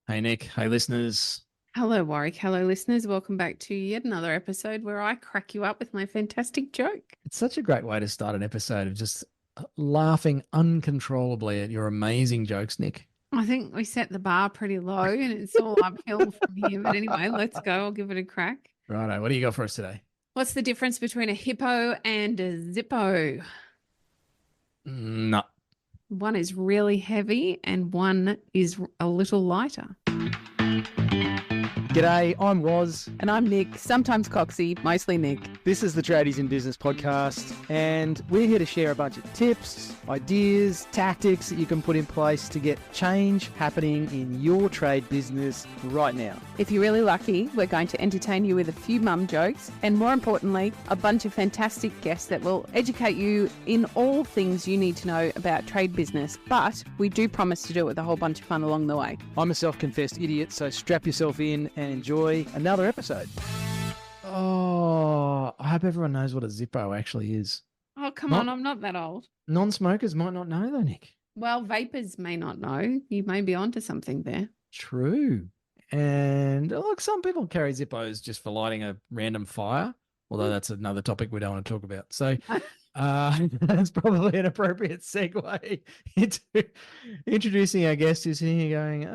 Hey, Nick. Hey, listeners. Hello, Warwick. Hello, listeners. Welcome back to yet another episode where I crack you up with my fantastic joke. It's such a great way to start an episode of just laughing uncontrollably at your amazing jokes, Nick. I think we set the bar pretty low and it's all uphill from here. But anyway, let's go. I'll give it a crack. Righto, what do you got for us today? What's the difference between a hippo and a zippo? No. One is really heavy and one is a little lighter. G'day, I'm Waz. And I'm Nic, sometimes Coxie, mostly Nic. This is the Tradies in Business podcast, and we're here to share a bunch of tips, ideas, tactics that you can put in place to get change happening in your trade business right now. If you're really lucky, we're going to entertain you with a few mum jokes and, more importantly, a bunch of fantastic guests that will educate you in all things you need to know about trade business. But we do promise to do it with a whole bunch of fun along the way. I'm a self-confessed idiot, so strap yourself in and enjoy another episode. Oh, I hope everyone knows what a Zippo actually is. Oh, come on. I'm not that old. Non-smokers might not know though, Nick. Well, vapors may not know. You may be onto something there. True. And look, some people carry Zippos just for lighting a random fire, although that's another topic we don't want to talk about. So that's probably an appropriate segue into introducing our guest who's sitting here going,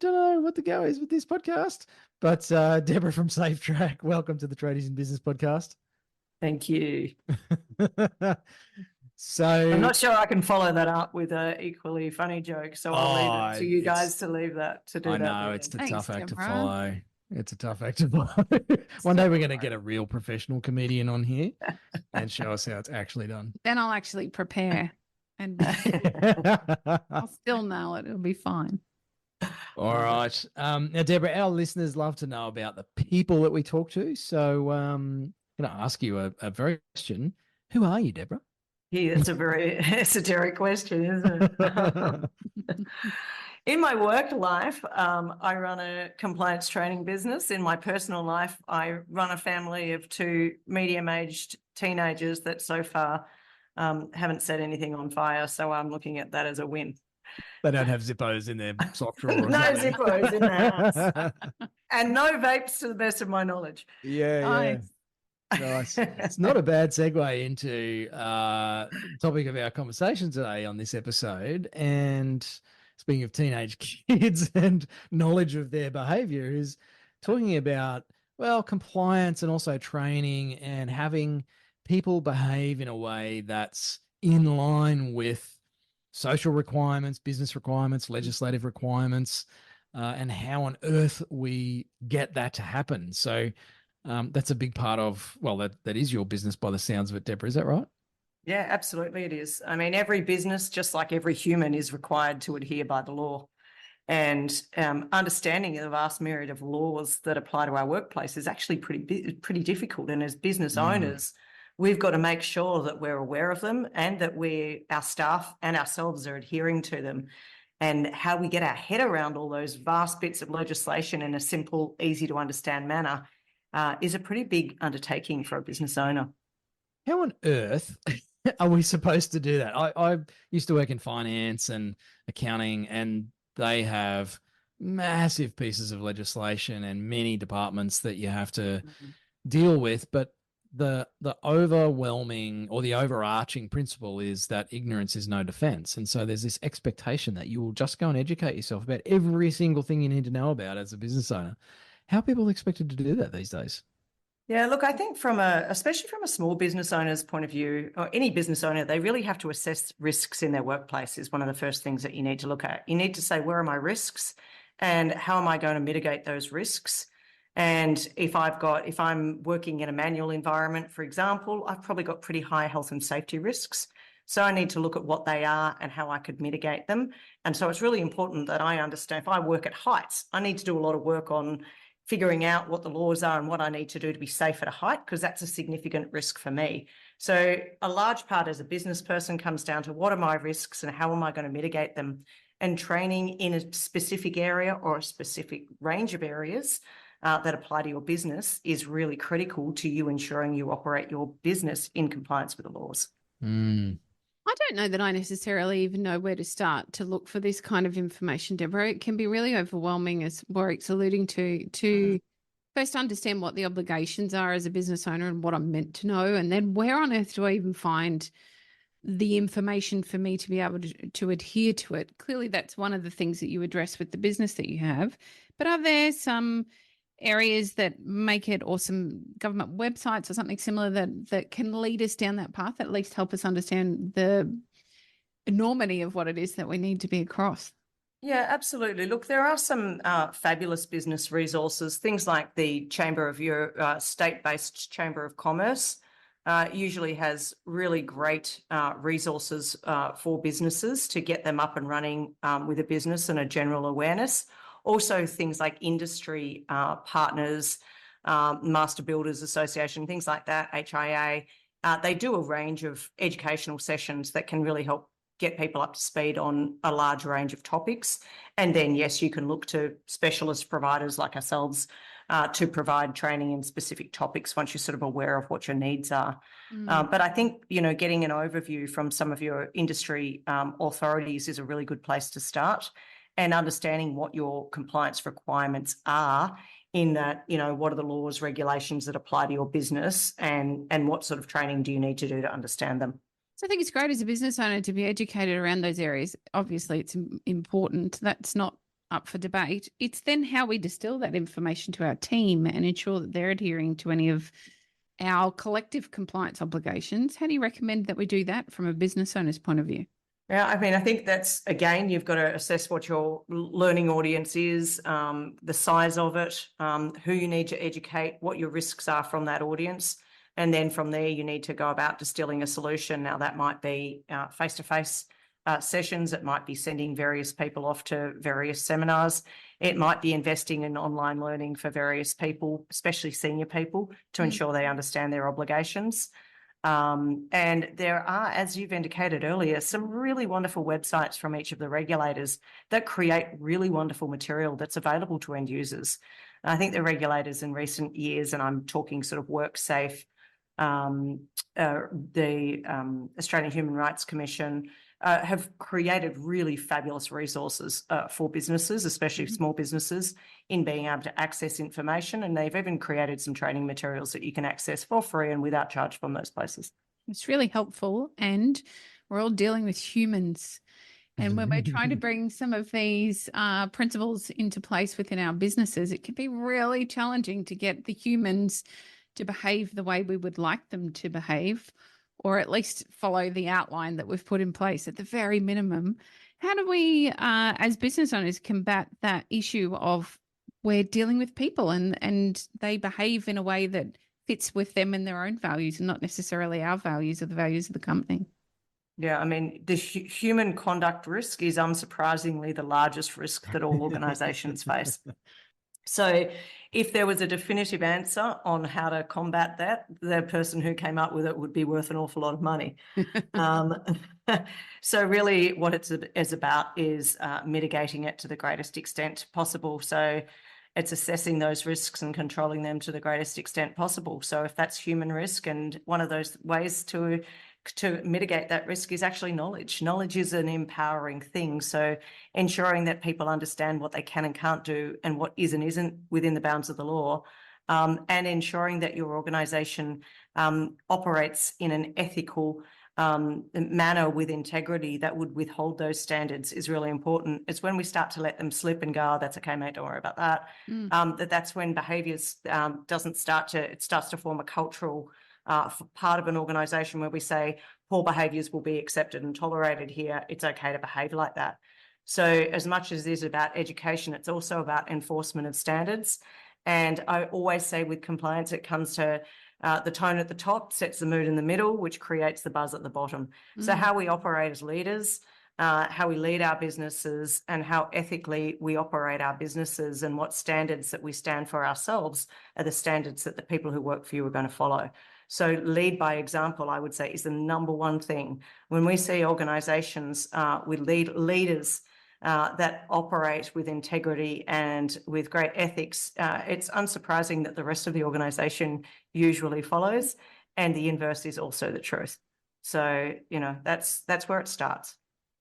don't know what the go is with this podcast. But Deborah from Safe Track, welcome to the Tradies in Business podcast. Thank you. So I'm not sure I can follow that up with an equally funny joke, so I'll leave it to you guys to leave that to do I that. know with. it's a Thanks, tough act to Deborah. follow. It's a tough act to follow. One day we're going to get a real professional comedian on here and show us how it's actually done. Then I'll actually prepare and I'll still nail it. It'll be fine. All right. Now, Deborah, our listeners love to know about the people that we talk to. So I'm going to ask you a very question. Who are you, Deborah? Yeah, it's a very esoteric question, isn't it? In my work life, I run a compliance training business. In my personal life, I run a family of two medium-aged teenagers that so far haven't set anything on fire. So I'm looking at that as a win. They don't have Zippos in their sock drawer. Or No something. Zippos in the house. And no vapes to the best of my knowledge. Yeah. Nice. Nice. It's not a bad segue into the topic of our conversation today on this episode. And speaking of teenage kids and knowledge of their behavior, is talking about, well, compliance and also training and having people behave in a way that's in line with social requirements, business requirements, legislative requirements, and how on earth we get that to happen. So that's a big part of, well, that is your business by the sounds of it, Deborah. Is that right? Yeah, absolutely it is. I mean, every business, just like every human, is required to adhere by the law. And understanding the vast myriad of laws that apply to our workplace is actually pretty difficult. And as business owners, we've got to make sure that we're aware of them and that our staff and ourselves are adhering to them. And how we get our head around all those vast bits of legislation in a simple, easy to understand manner is a pretty big undertaking for a business owner. How on earth are we supposed to do that? I used to work in finance and accounting, and they have massive pieces of legislation and many departments that you have to deal with. But the overwhelming or the overarching principle is that ignorance is no defense. And so there's this expectation that you will just go and educate yourself about every single thing you need to know about as a business owner. How are people expected to do that these days? Yeah, look, I think especially from a small business owner's point of view, or any business owner, they really have to assess risks in their workplace is one of the first things that you need to look at. You need to say, where are my risks and how am I going to mitigate those risks? And if I'm working in a manual environment, for example, I've probably got pretty high health and safety risks. So I need to look at what they are and how I could mitigate them. And so it's really important that I understand if I work at heights, I need to do a lot of work on figuring out what the laws are and what I need to do to be safe at a height, because that's a significant risk for me. So a large part as a business person comes down to what are my risks and how am I going to mitigate them? And training in a specific area or a specific range of areas that apply to your business is really critical to you ensuring you operate your business in compliance with the laws. I don't know that I necessarily even know where to start to look for this kind of information, Deborah. It can be really overwhelming, as Warwick's alluding to first understand what the obligations are as a business owner and what I'm meant to know, and then where on earth do I even find the information for me to be able to adhere to it. Clearly, that's one of the things that you address with the business that you have. But are there some areas that make it, or some government websites or something similar that can lead us down that path, at least help us understand the enormity of what it is that we need to be across? Yeah, absolutely. Look, there are some fabulous business resources, things like the Chamber of your state-based Chamber of Commerce usually has really great resources for businesses to get them up and running with a business and a general awareness. Also, things like industry partners, Master Builders Association, things like that, HIA, they do a range of educational sessions that can really help get people up to speed on a large range of topics. And then, yes, you can look to specialist providers like ourselves to provide training in specific topics once you're sort of aware of what your needs are. But I think, getting an overview from some of your industry authorities is a really good place to start, and understanding what your compliance requirements are in that, what are the laws, regulations that apply to your business, and what sort of training do you need to do to understand them. So I think it's great as a business owner to be educated around those areas. Obviously, it's important. That's not up for debate. It's then how we distill that information to our team and ensure that they're adhering to any of our collective compliance obligations. How do you recommend that we do that from a business owner's point of view? Yeah, I mean, I think that's, again, you've got to assess what your learning audience is, the size of it, who you need to educate, what your risks are from that audience. And then from there, you need to go about distilling a solution. Now, that might be face-to-face sessions. It might be sending various people off to various seminars. It might be investing in online learning for various people, especially senior people, to ensure they understand their obligations. And there are, as you've indicated earlier, some really wonderful websites from each of the regulators that create really wonderful material that's available to end users. I think the regulators in recent years, and I'm talking sort of WorkSafe, the Australian Human Rights Commission, have created really fabulous resources for businesses, especially small businesses, in being able to access information. And they've even created some training materials that you can access for free and without charge from those places. It's really helpful. And we're all dealing with humans. And when we're trying to bring some of these principles into place within our businesses, it can be really challenging to get the humans to behave the way we would like them to behave, or at least follow the outline that we've put in place at the very minimum. How do we, as business owners, combat that issue of we're dealing with people and they behave in a way that fits with them and their own values, and not necessarily our values or the values of the company? Yeah, I mean, the human conduct risk is unsurprisingly the largest risk that all organisations face. So if there was a definitive answer on how to combat that, the person who came up with it would be worth an awful lot of money. So really what it is about is mitigating it to the greatest extent possible. So it's assessing those risks and controlling them to the greatest extent possible. So if that's human risk, and one of those ways to mitigate that risk is actually knowledge. Knowledge is an empowering thing. So ensuring that people understand what they can and can't do and what is and isn't within the bounds of the law, and ensuring that your organisation operates in an ethical manner with integrity that would withhold those standards is really important. It's when we start to let them slip and go, oh, that's okay, mate, don't worry about that, that's when behaviours it starts to form a cultural part of an organisation where we say poor behaviours will be accepted and tolerated here. It's okay to behave like that. So as much as it is about education, it's also about enforcement of standards. And I always say with compliance, it comes to the tone at the top sets the mood in the middle, which creates the buzz at the bottom. So how we operate as leaders, how we lead our businesses, and how ethically we operate our businesses, and what standards that we stand for ourselves are the standards that the people who work for you are going to follow. So lead by example, I would say, is the number one thing. When we see organisations with leaders that operate with integrity and with great ethics, it's unsurprising that the rest of the organisation usually follows, and the inverse is also the truth. So, that's where it starts.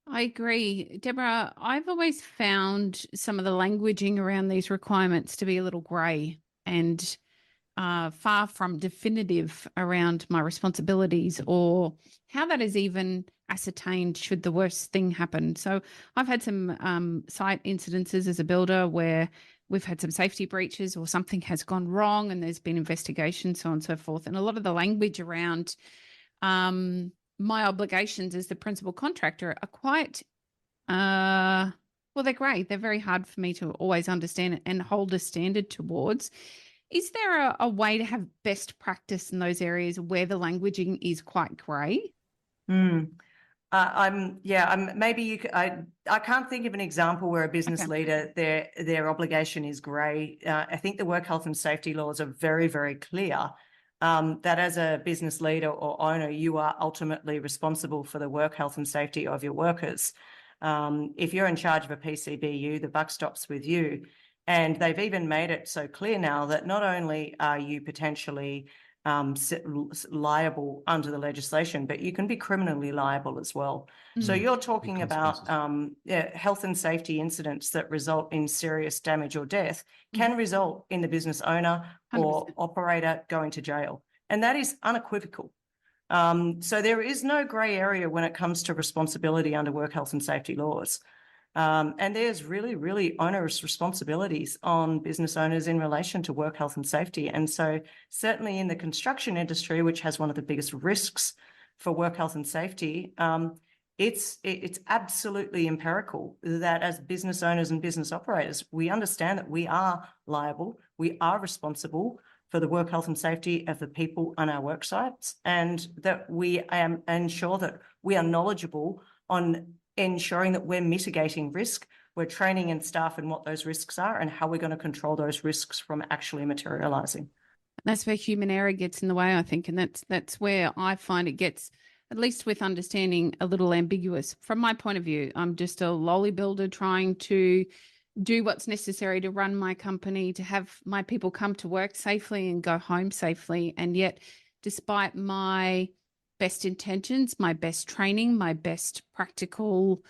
I agree. Deborah, I've always found some of the languaging around these requirements to be a little grey and far from definitive around my responsibilities or how that is even ascertained should the worst thing happen. So I've had some site incidences as a builder where we've had some safety breaches or something has gone wrong and there's been investigation, so on and so forth. And a lot of the language around my obligations as the principal contractor are quite, well, they're great. They're very hard for me to always understand and hold a standard towards. Is there a way to have best practice in those areas where the languaging is quite grey? I can't think of an example where a business leader, their obligation is grey. I think the work health and safety laws are very, very clear that as a business leader or owner, you are ultimately responsible for the work health and safety of your workers. If you're in charge of a PCBU, the buck stops with you. And they've even made it so clear now that not only are you potentially liable under the legislation, but you can be criminally liable as well. So you're talking about health and safety incidents that result in serious damage or death can result in the business owner or 100%. operator going to jail. And that is unequivocal. So there is no grey area when it comes to responsibility under work health and safety laws. And there's really, really onerous responsibilities on business owners in relation to work health and safety. And so certainly in the construction industry, which has one of the biggest risks for work health and safety, it's absolutely empirical that as business owners and business operators, we understand that we are liable, we are responsible for the work health and safety of the people on our work sites, and that we ensure that we are knowledgeable on ensuring that we're mitigating risk, we're training in staff in what those risks are and how we're going to control those risks from actually materializing. That's where human error gets in the way, I think, and that's where I find it gets, at least with understanding, a little ambiguous. From my point of view, I'm just a lolly builder trying to do what's necessary to run my company, to have my people come to work safely and go home safely. And yet, despite my best intentions, my best training, my best practical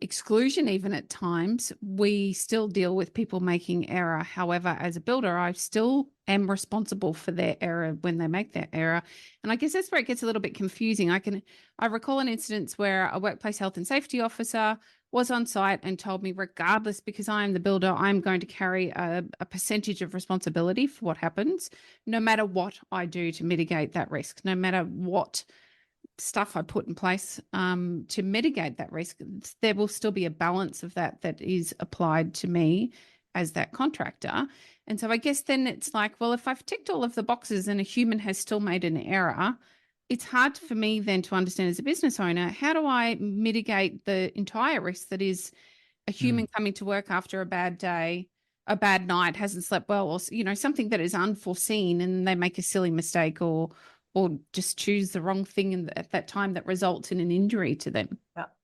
exclusion, even at times, we still deal with people making error. However, as a builder, I still am responsible for their error when they make their error. And I guess that's where it gets a little bit confusing. I recall an instance where a workplace health and safety officer was on site and told me, regardless, because I am the builder, I'm going to carry a percentage of responsibility for what happens, no matter what I do to mitigate that risk, no matter what stuff I put in place to mitigate that risk, there will still be a balance of that is applied to me as that contractor. And so I guess then it's like, well, if I've ticked all of the boxes and a human has still made an error, it's hard for me then to understand as a business owner, how do I mitigate the entire risk that is a human coming to work after a bad day, a bad night, hasn't slept well, or, something that is unforeseen and they make a silly mistake or just choose the wrong thing at that time that results in an injury to them.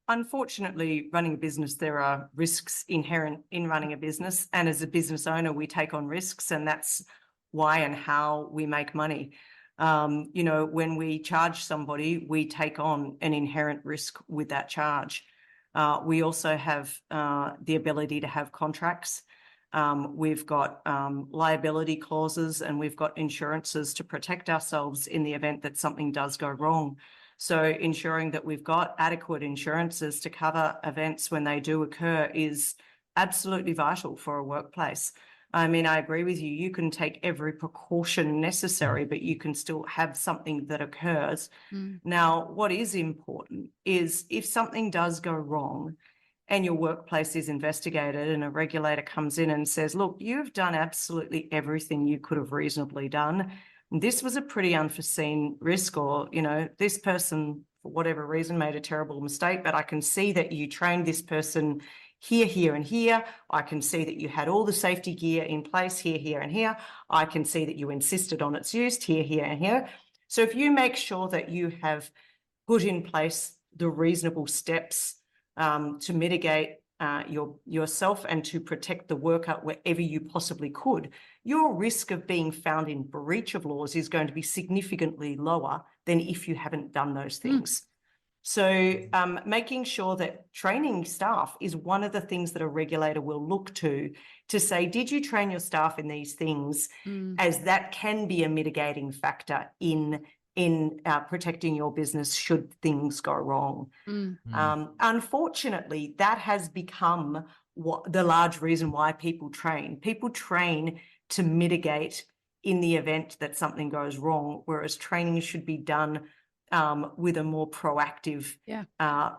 Unfortunately, running a business, there are risks inherent in running a business. And as a business owner, we take on risks, and that's why and how we make money. When we charge somebody, we take on an inherent risk with that charge. We also have the ability to have contracts. We've got liability clauses, and we've got insurances to protect ourselves in the event that something does go wrong. So ensuring that we've got adequate insurances to cover events when they do occur is absolutely vital for a workplace. I mean, I agree with you. You can take every precaution necessary, but you can still have something that occurs. Now, what is important is if something does go wrong and your workplace is investigated and a regulator comes in and says, look, you've done absolutely everything you could have reasonably done. This was a pretty unforeseen risk, or, this person, for whatever reason, made a terrible mistake, but I can see that you trained this person here, here, and here. I can see that you had all the safety gear in place here, here, and here. I can see that you insisted on its use here, here, and here. So if you make sure that you have put in place the reasonable steps to mitigate yourself and to protect the worker wherever you possibly could, your risk of being found in breach of laws is going to be significantly lower than if you haven't done those things. So making sure that training staff is one of the things that a regulator will look to say, did you train your staff in these things, as that can be a mitigating factor in protecting your business should things go wrong. Unfortunately, that has become the large reason why people train. People train to mitigate in the event that something goes wrong, whereas training should be done with a more proactive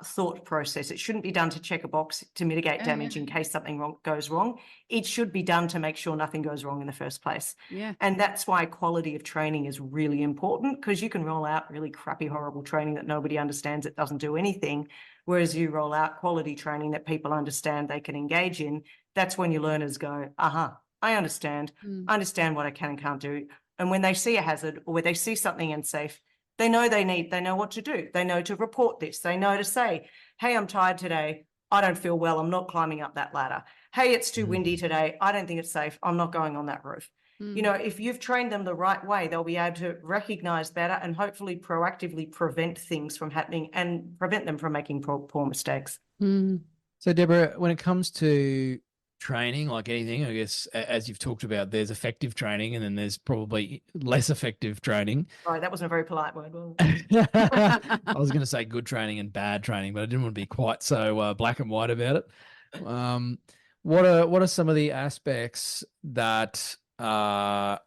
thought process. It shouldn't be done to check a box to mitigate damage in case something goes wrong. It should be done to make sure nothing goes wrong in the first place. And that's why quality of training is really important, because you can roll out really crappy, horrible training that nobody understands, it doesn't do anything. Whereas you roll out quality training that people understand they can engage in, that's when your learners go, I understand. I understand what I can and can't do. And when they see a hazard or when they see something unsafe, they know what to do. They know to report this. They know to say, hey, I'm tired today. I don't feel well. I'm not climbing up that ladder. Hey, it's too windy today. I don't think it's safe. I'm not going on that roof. You know, if you've trained them the right way, they'll be able to recognize better and hopefully proactively prevent things from happening and prevent them from making poor mistakes. So, Deborah, when it comes to training, like anything, I guess, as you've talked about, there's effective training and then there's probably less effective training. Sorry, that wasn't a very polite word. I was going to say good training and bad training, but I didn't want to be quite so black and white about it. What are some of the aspects that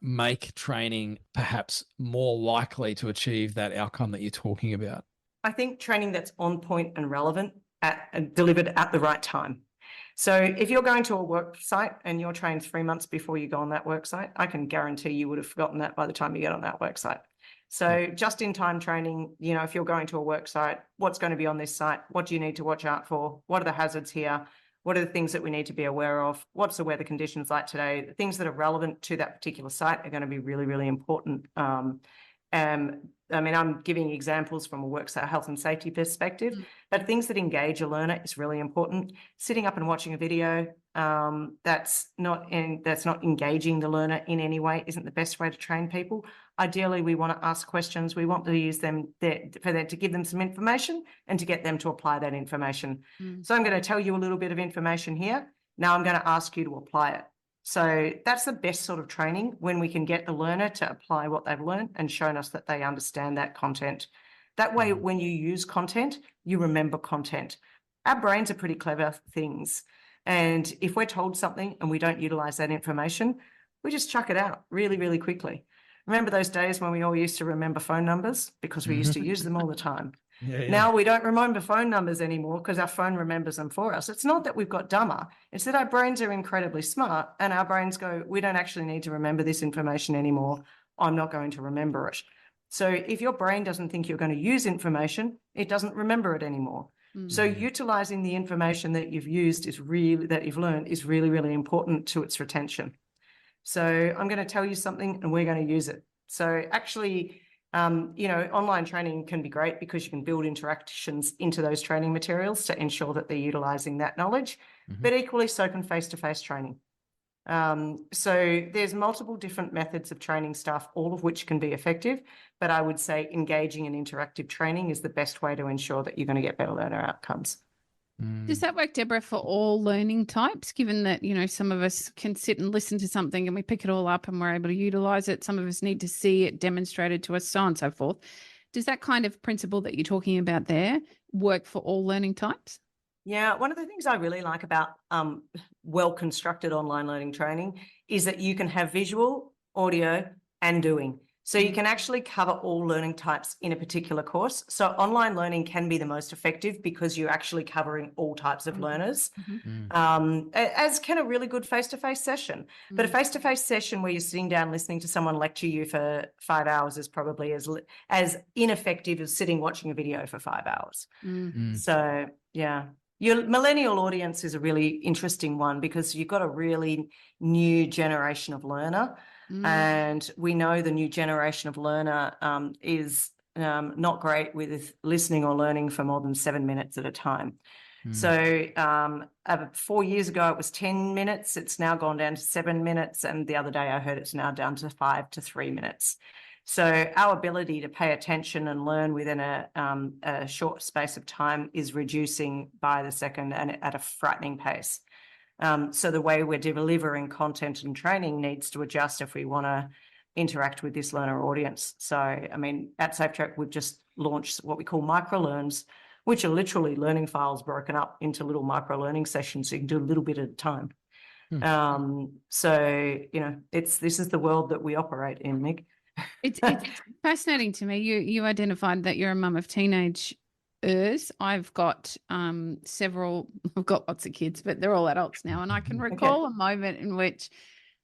make training perhaps more likely to achieve that outcome that you're talking about? I think training that's on point and relevant and delivered at the right time. So if you're going to a work site and you're trained 3 months before you go on that work site, I can guarantee you would have forgotten that by the time you get on that work site. So just in time training, you know, if you're going to a work site, what's going to be on this site? What do you need to watch out for? What are the hazards here? What are the things that we need to be aware of? What's the weather conditions like today? The things that are relevant to that particular site are going to be really, really important. I mean, I'm giving examples from a worksite health and safety perspective, but things that engage a learner is really important. Sitting up and watching a video that's not engaging the learner in any way isn't the best way to train people. Ideally, we want to ask questions. We want to use them for them to give them some information and to get them to apply that information. So I'm going to tell you a little bit of information here. Now I'm going to ask you to apply it. So that's the best sort of training, when we can get the learner to apply what they've learned and shown us that they understand that content. That way, when you use content, you remember content. Our brains are pretty clever things. And if we're told something and we don't utilize that information, we just chuck it out really, really quickly. Remember those days when we all used to remember phone numbers because we used to use them all the time? Now we don't remember phone numbers anymore because our phone remembers them for us. It's not that we've got dumber. It's that our brains are incredibly smart and our brains go, we don't actually need to remember this information anymore. I'm not going to remember it. So if your brain doesn't think you're going to use information, it doesn't remember it anymore. So utilizing the information that you've used that you've learned is really, really important to its retention. So I'm going to tell you something and we're going to use it. So actually, you know, online training can be great because you can build interactions into those training materials to ensure that they're utilizing that knowledge, but equally so can face-to-face training. So there's multiple different methods of training staff, all of which can be effective, but I would say engaging in interactive training is the best way to ensure that you're going to get better learner outcomes. Does that work, Deborah, for all learning types, given that, you know, some of us can sit and listen to something and we pick it all up and we're able to utilize it. Some of us need to see it demonstrated to us, so on and so forth. Does that kind of principle that you're talking about there work for all learning types? Yeah, one of the things I really like about well-constructed online learning training is that you can have visual, audio, and doing. So you can actually cover all learning types in a particular course. So online learning can be the most effective because you're actually covering all types of learners, as can a really good face-to-face session. But a face-to-face session where you're sitting down listening to someone lecture you for 5 hours is probably as ineffective as sitting watching a video for 5 hours. So, yeah. Your millennial audience is a really interesting one because you've got a really new generation of learner. And we know the new generation of learner is not great with listening or learning for more than 7 minutes at a time. So 4 years ago, it was 10 minutes. It's now gone down to 7 minutes. And the other day I heard it's now down to 5 to 3 minutes. So our ability to pay attention and learn within a short space of time is reducing by the second and at a frightening pace. So the way we're delivering content and training needs to adjust if we want to interact with this learner audience. So, I mean, at SafeTrack, we've just launched what we call micro-learns, which are literally learning files broken up into little micro-learning sessions so you can do a little bit at a time. So, you know, this is the world that we operate in, Nic. It's fascinating to me. You identified that you're a mum of teenagers. I've got several. I've got lots of kids, but they're all adults now. And I can recall a moment in which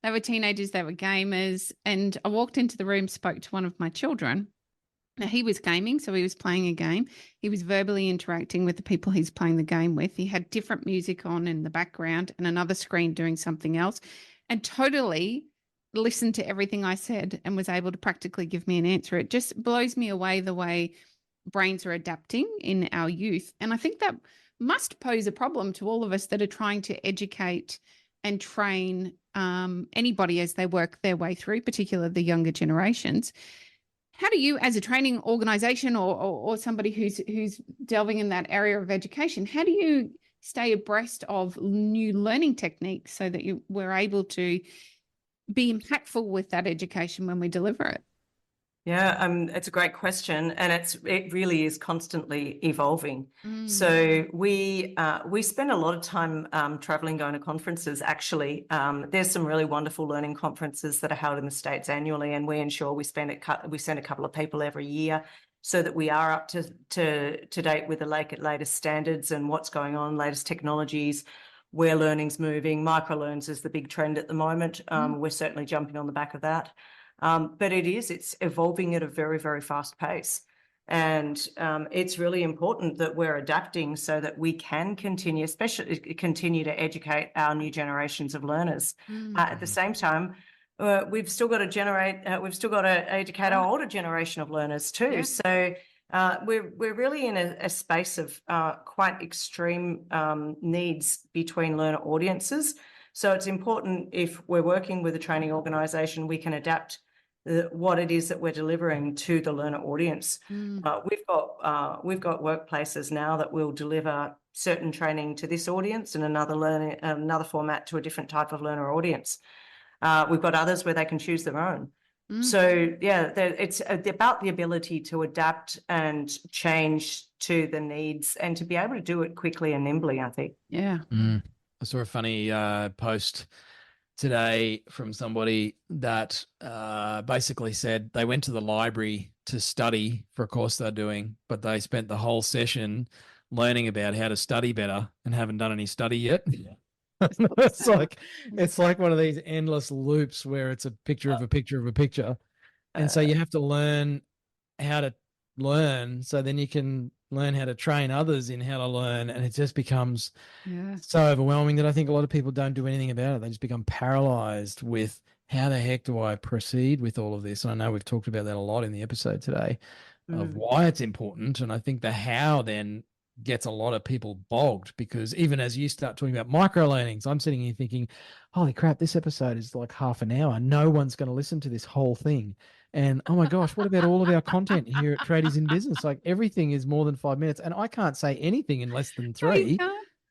they were teenagers, they were gamers, and I walked into the room, spoke to one of my children. Now, he was gaming, so he was playing a game. He was verbally interacting with the people he's playing the game with. He had different music on in the background and another screen doing something else, and totally listened to everything I said and was able to practically give me an answer. It just blows me away the way brains are adapting in our youth. And I think that must pose a problem to all of us that are trying to educate and train anybody as they work their way through, particularly the younger generations. How do you, as a training organization or somebody who's delving in that area of education, how do you stay abreast of new learning techniques so that we're able to be impactful with that education when we deliver it? Yeah, it's a great question, and it really is constantly evolving. So we spend a lot of time traveling, going to conferences. Actually, there's some really wonderful learning conferences that are held in the States annually, and we ensure we send a couple of people every year so that we are up to date with the latest standards and what's going on, latest technologies, where learning's moving. Microlearns is the big trend at the moment. We're certainly jumping on the back of that. But it's evolving at a very, very fast pace. And it's really important that we're adapting so that we can continue to educate our new generations of learners. At the same time, we've still got to educate our older generation of learners too. Yeah. So we're really in a space of quite extreme needs between learner audiences. So it's important, if we're working with a training organisation, we can adapt what it is that we're delivering to the learner audience. We've got workplaces now that will deliver certain training to this audience and another format to a different type of learner audience. We've got others where they can choose their own. So yeah, it's about the ability to adapt and change to the needs and to be able to do it quickly and nimbly, I think. Yeah. I saw a funny post today from somebody that basically said they went to the library to study for a course they're doing, but they spent the whole session learning about how to study better and haven't done any study yet. It's like one of these endless loops where it's a picture of a picture of a picture. And so you have to learn how to learn so then you can learn how to train others in how to learn, and it just becomes so overwhelming that I think a lot of people don't do anything about it. They just become paralyzed with how the heck do I proceed with all of this? And I know we've talked about that a lot in the episode today of why it's important, and I think the how then gets a lot of people bogged, because even as you start talking about micro learnings, I'm sitting here thinking, holy crap, this episode is like half an hour. No one's going to listen to this whole thing. And oh my gosh, what about all of our content here at Tradies in Business? Like everything is more than 5 minutes, and I can't say anything in less than 3.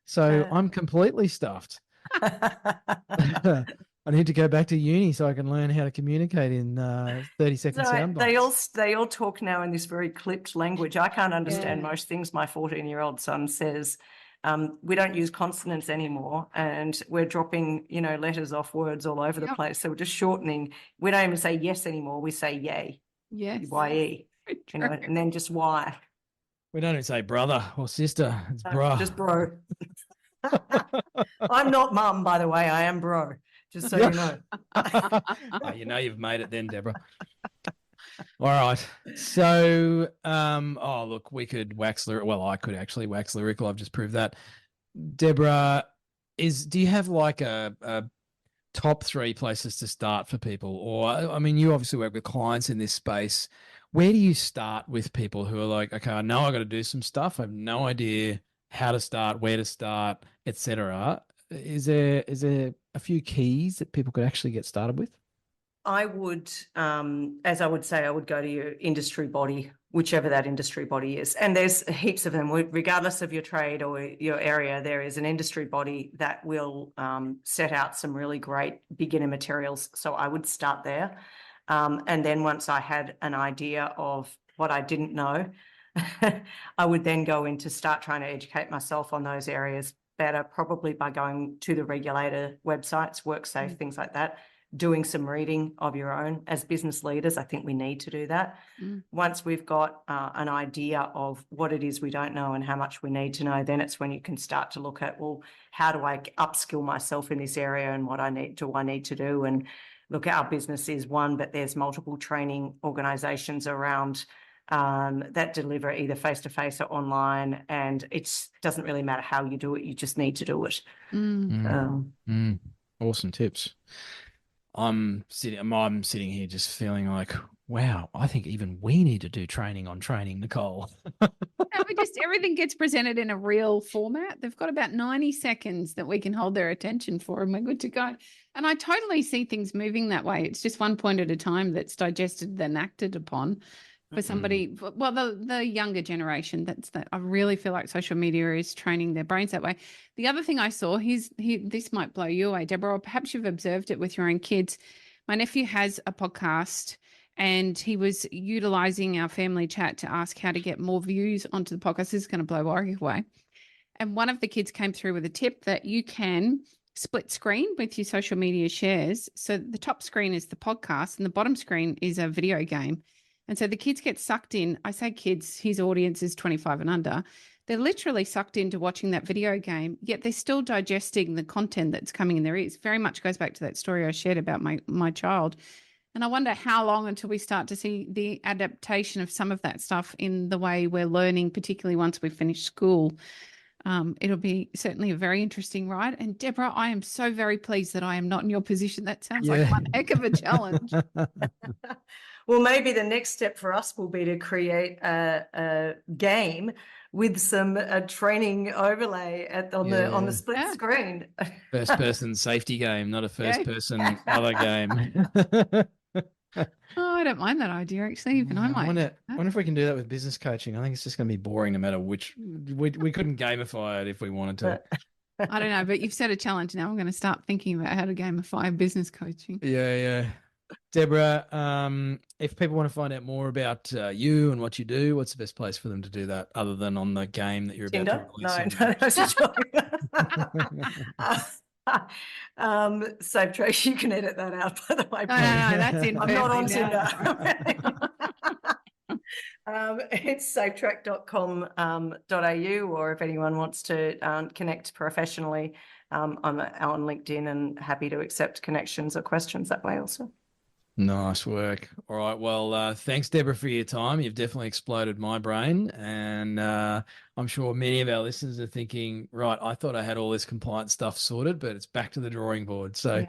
So I'm completely stuffed. I need to go back to uni so I can learn how to communicate in 30-second sound bites. They all talk now in this very clipped language. I can't understand most things my 14-year-old son says. We don't use consonants anymore, and we're dropping, letters off words all over the place. So we're just shortening. We don't even say yes anymore. We say yay. Yes. Y-E. And then just Y. We don't even say brother or sister. It's bro. Just bro. I'm not mum, by the way. I am bro. Just so you know. You've made it then, Deborah. All right. So, look, we could wax lyrical. Well, I could actually wax lyrical. I've just proved that. Deborah, do you have like a top 3 places to start for people? Or, I mean, you obviously work with clients in this space. Where do you start with people who are like, okay, I know I got to do some stuff. I have no idea how to start, where to start, etc. Is there a few keys that people could actually get started with? I would, as I would say, I would go to your industry body, whichever that industry body is. And there's heaps of them, regardless of your trade or your area. There is an industry body that will set out some really great beginner materials. So I would start there. And then once I had an idea of what I didn't know, I would then go in to start trying to educate myself on those areas better, probably by going to the regulator websites, WorkSafe, things like that, doing some reading of your own. As business leaders, I think we need to do that. Once we've got an idea of what it is we don't know and how much we need to know, then it's when you can start to look at, well, how do I upskill myself in this area and what I need to do? And look, our business is one, but there's multiple training organisations around that deliver either face-to-face or online, and it doesn't really matter how you do it, you just need to do it. Awesome tips. I'm sitting here just feeling like, wow, I think even we need to do training on training, Nicole. Everything gets presented in a real format. They've got about 90 seconds that we can hold their attention for, and we're good to go. And I totally see things moving that way. It's just one point at a time that's digested, then acted upon. For somebody, well, the younger generation, I really feel like social media is training their brains that way. The other thing I saw, this might blow you away, Deborah, or perhaps you've observed it with your own kids. My nephew has a podcast, and he was utilizing our family chat to ask how to get more views onto the podcast. This is going to blow Warwick away. And one of the kids came through with a tip that you can split screen with your social media shares. So the top screen is the podcast and the bottom screen is a video game. And so the kids get sucked in. I say kids, his audience is 25 and under. They're literally sucked into watching that video game, yet they're still digesting the content that's coming in their ears. Very much goes back to that story I shared about my child. And I wonder how long until we start to see the adaptation of some of that stuff in the way we're learning, particularly once we finish school. It'll be certainly a very interesting ride. And Deborah, I am so very pleased that I am not in your position. That sounds like one heck of a challenge. Well, maybe the next step for us will be to create a game with some training overlay on the split screen. First person safety game, not a first person other game. Oh, I don't mind that idea, actually. Even I might. I wonder if we can do that with business coaching. I think it's just going to be boring no matter which. We couldn't gamify it if we wanted to. I don't know, but you've set a challenge now. I'm going to start thinking about how to gamify business coaching. Yeah. Deborah, if people want to find out more about you and what you do, what's the best place for them to do that other than on the game that you're about to release? No, that's a joke. Safe Trace, you can edit that out, by the way. No, that's in. I'm not on Tinder. It's safetrack.com.au, or if anyone wants to connect professionally, I'm on LinkedIn and happy to accept connections or questions that way also. Nice work. All right. Well, thanks, Deborah, for your time. You've definitely exploded my brain. And I'm sure many of our listeners are thinking, right, I thought I had all this compliance stuff sorted, but it's back to the drawing board. So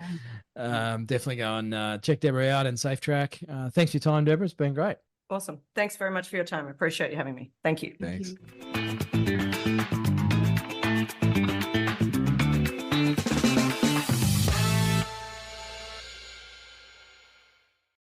definitely go and check Deborah out and SafeTrack. Thanks for your time, Deborah. It's been great. Awesome. Thanks very much for your time. I appreciate you having me. Thank you. Thanks.